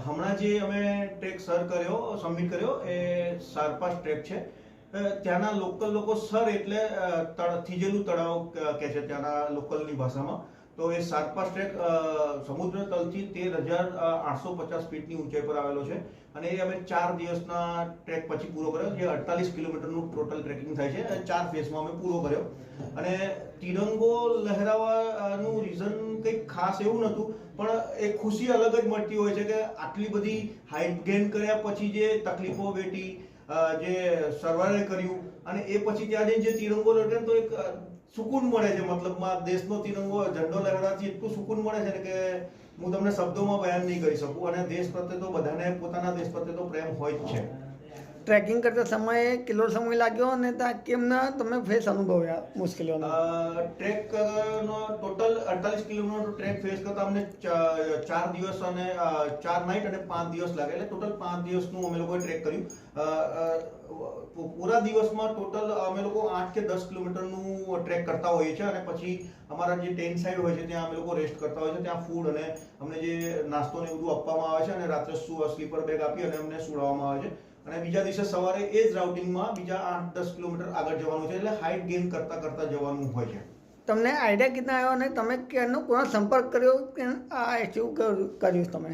હમણાં જે અમે ટ્રેક સબમિટ કર્યો એ સારપાસ ટ્રેક છે. ત્યાંના લોકલ લોકો સર એટલે થીજેલું તળાવ કહે છે ત્યાંના લોકલની ભાષામાં. તો એ સારપાસ ટ્રેક સમુદ્ર તલથી 13,850 ફીટની ઊંચાઈ પર આવેલો છે. અને એ અમે 4 દિવસના ટ્રેક પછી પૂરો કર્યો, જે 48 કિલોમીટરનું ટોટલ ટ્રેકિંગ થાય છે. 4 ફેઝમાં અમે પૂરો કર્યો. અને તિરંગો લહેરાવાનું રીઝન કંઈક ખાસ એવું નહોતું, પણ એ ખુશી અલગ જ મળતી હોય છે કે આટલી બધી હાઇટ ગેઇન કર્યા પછી જે તકલીફો વેઠી, જે સર્વાઈવ કર્યું, અને એ પછી ત્યાં જઈને જે તિરંગો લહેરાય તો એક સુકૂન મળે છે. મતલબમાં દેશનો તિરંગો ઝંડો લહેરાવાથી એટલું સુકૂન મળે છે ને કે હું તમને શબ્દોમાં બયાન નહીં કરી શકું. અને દેશ પ્રત્યે તો બધાને પોતાના દેશ પ્રત્યે તો પ્રેમ હોય જ છે. ટ્રેકિંગ કરતા સમયે કેટલો સમય લાગ્યો અને ત્યાં કેમના તમે ફેસ અનુભવ્યા મુશ્કેલીઓનો? ટ્રેકનો ટોટલ 48 કિલોમીટર ટ્રેક ફેસ કરતા અમને 4 દિવસ અને 4 નાઇટ અને 5 દિવસ લાગે. એટલે ટોટલ 5 દિવસનું અમે લોકોએ ટ્રેક કર્યું. પૂરા દિવસમાં ટોટલ અમે લોકો 8 કે 10 કિલોમીટરનું ટ્રેક કરતા હોઈએ છીએ. અને પછી અમારા જે ટેન્ટ સાઇડ હોય છે ત્યાં અમે લોકો રેસ્ટ કરતા હોય છે. ત્યાં ફૂડ અને અમને જે નાસ્તો ને બધું આપવામાં આવે છે, અને રાત્રે સ્લીપર બેગ આપી અને અમને સુડાવવામાં આવે છે. અને બીજા દિવસે સવારે એ જ રાઉટિંગમાં બીજા 8-10 કિલોમીટર આગળ જવાનું છે. એટલે હાઇટ ગેઇન કરતા કરતા જવાનું હોય છે. તમને આઈડિયા કેટલા આવ્યો અને તમે કેનો કોનો સંપર્ક કર્યો કે આ અચીવ કર્યું તમે?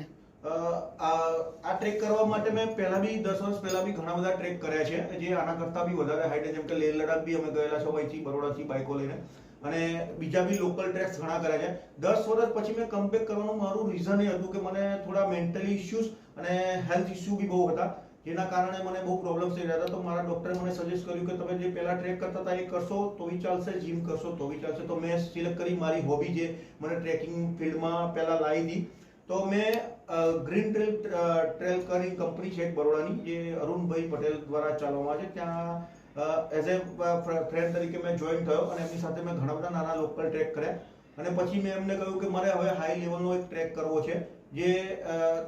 આ ટ્રેક કરવા માટે મેં પહેલા બી 10 વર્ષ પહેલા બી ઘણા બધા ટ્રેક કર્યા છે, જે આના કરતા બી વધારે હાઈટ, જેમ કે લેહ લડાખ બી અમે ગયેલા છે અહીંથી બરોડાથી બાઇકો લઈને. અને બીજા બી લોકલ ટ્રેક્સ ઘણા કર્યા છે. 10 વર્ષ પછી મેં કમબેક કરવાનું મારું રીઝન એ હતું કે મને થોડા મેન્ટલી ઇશ્યુઝ અને હેલ્થ ઇશ્યુ બી બહુ હતા, જેના કારણે મને બહુ પ્રોબ્લેમ્સ થઈ રહ્યા હતા. તો મારા ડોક્ટરે મને સજેસ્ટ કર્યું કે તમે જે પહેલા ટ્રેક કરતા હતા એ કરશો તો બી ચાલશે, જીમ કરશો તો બી ચાલશે. તો મેં સિલેક્ટ કરી મારી હોબી જે મને ટ્રેકિંગ ફિલ્ડમાં પહેલા લાવી હતી. તો મેં ગ્રીન ટ્રેલ કરી કંપની છે એક બરોડાની, જે અરુણભાઈ પટેલ દ્વારા ચાલવામાં આવે છે. ત્યાં એઝ એ ફ્રેન્ડ તરીકે મેં જોઈન થયો અને એમની સાથે મેં ઘણા બધા નાના લોકલ ટ્રેક કર્યા. અને પછી મેં એમને કહ્યું કે મારે હવે હાઈ લેવલનો એક ટ્રેક કરવો છે, જે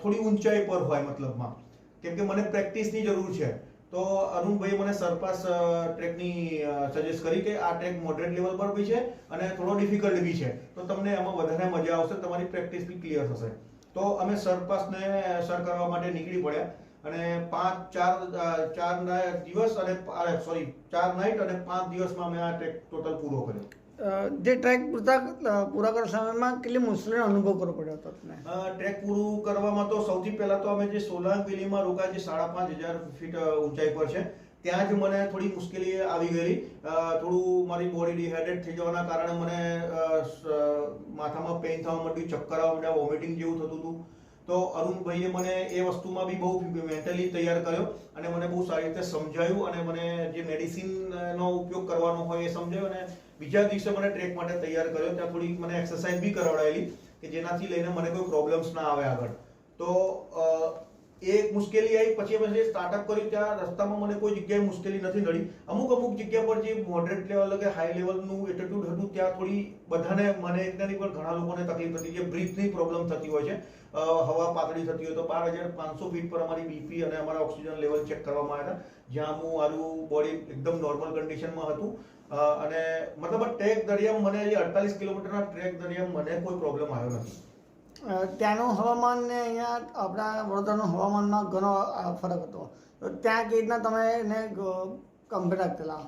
થોડી ઊંચાઈ પર હોય મતલબમાં, કેમ કે મને પ્રેક્ટિસની જરૂર છે. તો અરુણભાઈએ મને સરપાસ ટ્રેકની સજેસ્ટ કરી કે આ ટ્રેક મોડરેટ લેવલ પર બી છે અને થોડો ડિફિકલ્ટ બી છે, તો તમને એમાં વધારે મજા આવશે, તમારી પ્રેક્ટિસ બી ક્લિયર થશે. તો અમે સરપાસને સર કરવા માટે નીકળી પડ્યા. અને 4 દિવસ અને 4 નાઇટ અને 5 દિવસમાં અમે આ ટ્રેક ટોટલ પૂરો કર્યો. જે ટ્રેક પૂરા કરવા સમયમાં કેટલી મુશ્કેલીનો અનુભવ કરવો પડ્યો હતો તમને? ટ્રેક પૂરું કરવામાં તો સૌથી પહેલા તો અમે જે સોલાંગ વેલીમાં રોકાયા, જે 5,500 ફીટ ઊંચાઈ પર છે, ત્યાં જ મને થોડી મુશ્કેલી આવી ગયેલી. થોડું મારી બોડી ડિહાઇડ્રેટ થઈ જવાના કારણે મને માથામાં પેઇન થવા માંડ્યું, ચક્કર આવવા માંડ્યા, વોમિટિંગ જેવું થતું હતું. તો અરુણભાઈએ મને એ વસ્તુમાં બી બહુ મેન્ટલી તૈયાર કર્યો અને મને બહુ સારી રીતે સમજાવ્યું, અને મને જે મેડિસિનનો ઉપયોગ કરવાનો હોય એ સમજાવ્યું. અને બીજા દિવસે મને ટ્રેક માટે તૈયાર કર્યો. ત્યાં થોડી મને એક્સરસાઇઝ બી કરાવડાયેલી કે જેનાથી લઈને મને કોઈ પ્રોબ્લેમ્સ ના આવે આગળ. તો એક મુશ્કેલી આવી. પછી અમે જે સ્ટાર્ટઅપ કર્યું ત્યાં રસ્તામાં મને કોઈ જગ્યાએ મુશ્કેલી નથી નડી. અમુક જગ્યા પર જે મોડરેટ લેવલ કે હાઈ લેવલનું એટીટ્યુડ હતું ત્યાં થોડી બધાને, મને એકનાની પણ ઘણા લોકોને તકલીફ હતી, જે બ્રીથની પ્રોબ્લેમ થતી હોય છે, હવા પાતળી થતી હોય. તો 12,500 ફીટ પર અમારી બીપી અને અમારા ઓક્સિજન લેવલ ચેક કરવામાં આવ્યા હતા, જ્યાં હું મારું બોડી એકદમ નોર્મલ કન્ડિશનમાં હતું. અને મતલબ ટ્રેક દરમિયાન મને જે 48 કિલોમીટરના ટ્રેક દરમિયાન મને કોઈ પ્રોબ્લેમ આવ્યો નથી. ત્યાંનું હવામાન ને અહીંયા આપણા વડોદરાનું હવામાનમાં ઘણો ફરક હતો. તો ત્યાં કેવી રીતના તમે એને કમ્પેર કરેલા?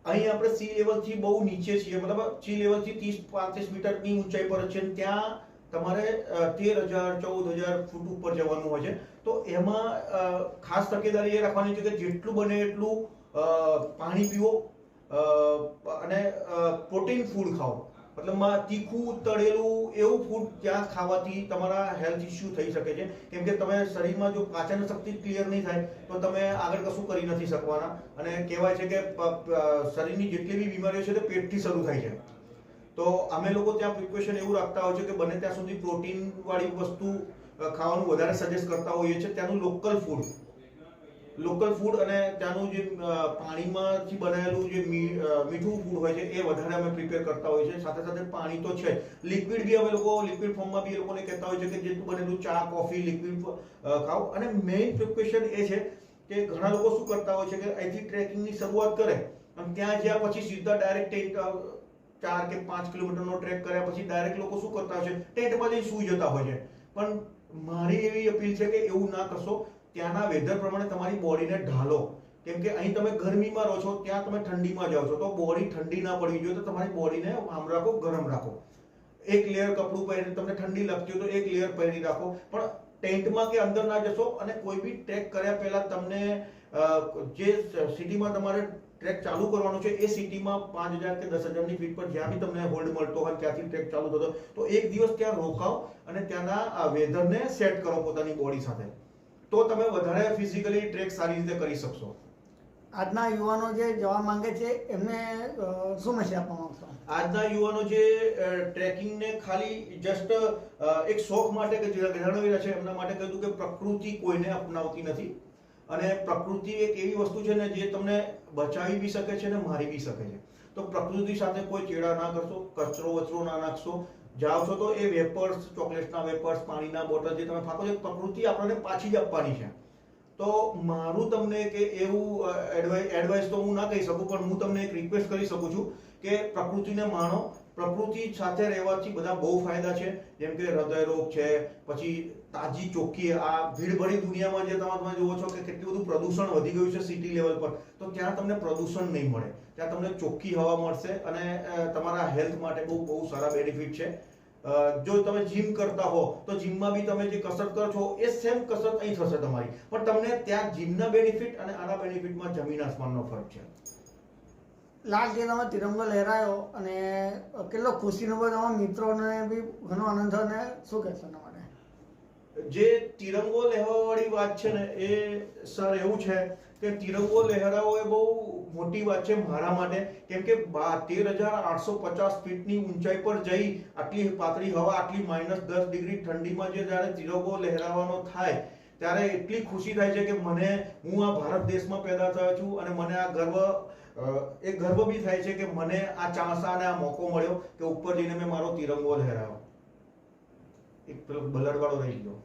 અહીં આપણે સી લેવલથી બહુ નીચે છીએ, મતલબ સી લેવલથી 30-35 મીટરની ઊંચાઈ પર છે. ત્યાં તમારે 13,000 14,000 ફૂટ ઉપર જવાનું હોય છે. તો એમાં ખાસ તકેદારી એ રાખવાની છે કે જેટલું બને એટલું પાણી પીવો અને પ્રોટીન ફૂડ ખાઓ. મતલબમાં તીખું તળેલું એવું ફૂડ ત્યાં ખાવાથી તમારા હેલ્થ ઇશ્યુ થઈ શકે છે, કેમ કે તમે શરીરમાં જો પાચન શક્તિ ક્લિયર નહીં થાય તો તમે આગળ કશું કરી નથી શકવાના. અને કહેવાય છે કે શરીરની જેટલી બી બીમારીઓ છે તે પેટથી શરૂ થાય છે. તો અમે લોકો ત્યાં પ્રિકોશન એવું રાખતા હોય છે કે બને ત્યાં સુધી પ્રોટીન વાળી વસ્તુ ખાવાનું વધારે સજેસ્ટ કરતા હોઈએ છીએ. ત્યાંનું લોકલ ફૂડ અને ત્યાંનું જે પાણીમાંથી બનાવેલું જે મીઠું ફૂડ હોય છે એ વધારે અમે પ્રિપેર કરતા હોઈએ છીએ. સાથે સાથે પાણી તો છે, લિક્વિડ બી અમે લોકો લિક્વિડ ફોર્મમાં બી એ લોકોને કહેતા હોય છે કે જેટલું બનેલું ચા કોફી લિક્વિડ ખાઓ. અને મેઇન પ્રિકોશન એ છે કે ઘણા લોકો શું કરતા હોય છે કે અહીંથી ટ્રેકિંગની શરૂઆત કરે અને ત્યાં જ્યાં પછી સીધા ડાયરેક્ટ 4 કે 5 કિલોમીટરનો ટ્રેક કર્યા પછી ડાયરેક્ટ લોકો શું કરતા હોય છે, ટેન્ટમાં જઈને સૂઈ જતા હોય છે. પણ મારી એવી અપીલ છે કે એવું ના કરશો. ત્યાંના વેધર પ્રમાણે તમારી બોડીને ઢાલો. કેમ કે અહીં તમે ગરમીમાં રહો છો, ત્યાં તમે ઠંડીમાં જાઓ છો, તો બોડી ઠંડી ના પડવી જોઈએ. તો તમારી બોડીને આમ રાખો, ગરમ રાખો. એક લેયર કપડું પહેરીને તમને ઠંડી લાગતી હોય તો એક લેયર પહેરી રાખો. પણ ટેન્ટમાં કે અંદર ના જશો. અને કોઈ બી ટ્રેક કર્યા પહેલા તમને જે સિટીમાં તમારે ટ્રેક ચાલુ કરવાનો છે એ સિટીમાં 5000 કે 10,000ની ફીટ પર જ્યાં બી તમને હોલ્ડ મળતો હોય ત્યાંથી ટ્રેક ચાલુ થતો, તો એક દિવસ ત્યાં રોકાઓ અને ત્યાંના વેધરને સેટ કરો પોતાની બોડી સાથે. તો તમે વધારે ફિઝિકલી ટ્રેક સારી રીતે કરી શકશો. આજના યુવાનો જે જવા માંગે છે એમને શું મેસેજ આપવા માંગશો? આજના યુવાનો જે ટ્રેકિંગને ખાલી જસ્ટ એક શોખ માટે કે જે જણાવી રહ્યા છે એમના માટે કહ્યું કે પ્રકૃતિ કોઈને અપનાવતી નથી. અને પ્રકૃતિ એક એવી વસ્તુ છે ને જે તમને બચાવી બી શકે છે ને મારી બી શકે છે. તો પ્રકૃતિ સાથે કોઈ ચેડા ના કરશો, કચરો વચરો ના નાખશો. જાઓ છો તો એ વેપર્સ, ચોકલેટના વેપર્સ, પાણીના બોટલ જે તમે ફાંકો છો, પ્રકૃતિ આપણને પાછી જ આપવાની છે. તો મારું તમને કે એવું એડવાઇસ તો હું ના કહી શકું, પણ હું તમને એક રિક્વેસ્ટ કરી શકું છું કે પ્રકૃતિને માણો. પ્રકૃતિ સાથે રહેવાથી બધા બહુ ફાયદા છે, જેમ કે હૃદય રોગ છે, પછી તાજી ચોખ્ખી આ ભીડભરી દુનિયામાં જે તમે જુઓ છો કે કેટલું બધું પ્રદૂષણ વધી ગયું છે સિટી લેવલ પર, તો ત્યાં તમને પ્રદૂષણ નહીં મળે. ત્યાં તમને ચોખ્ખી હવા મળશે અને તમારા હેલ્થ માટે બહુ બહુ સારા બેનિફિટ છે. જો તમે જીમ કરતા હો તો જીમમાં બી તમે જે કસરત કરો છો એ સેમ કસરત અહીં થશે તમારી, પણ તમને ત્યાં જીમના બેનિફિટ અને આના બેનિફિટમાં જમીન આસમાનનો ફરક છે. લાસ્ટ જે તમે તિરંગો લહેરાયો અને કેટલો ખુશીનો પણ તમારા મિત્રોને બી ઘણો આનંદ થયો, ને શું કહેશો એના માટે? જે તિરંગો લહેરાવવાળી વાત છે ને એ સર એવું છે કે તિરંગો લહેરાવો એ બહુ મોટી વાત છે મારા માટે. કેમ કે 13,850 ફીટની ઊંચાઈ પર જઈ આટલી પાતળી હવા, આટલી -10 ડિગ્રી ઠંડીમાં જે જ્યારે તિરંગો લહેરાવાનો થાય ત્યારે એટલી ખુશી થાય છે કે હું આ ભારત દેશમાં પેદા થયો છું અને મને આ ગર્વ બી થાય છે કે મને આ ચાન્સ અને આ મોકો મળ્યો કે ઉપર જઈને મેં મારો તિરંગો લહેરાવ્યો. એક પેલો બલડવાળો રહી ગયો.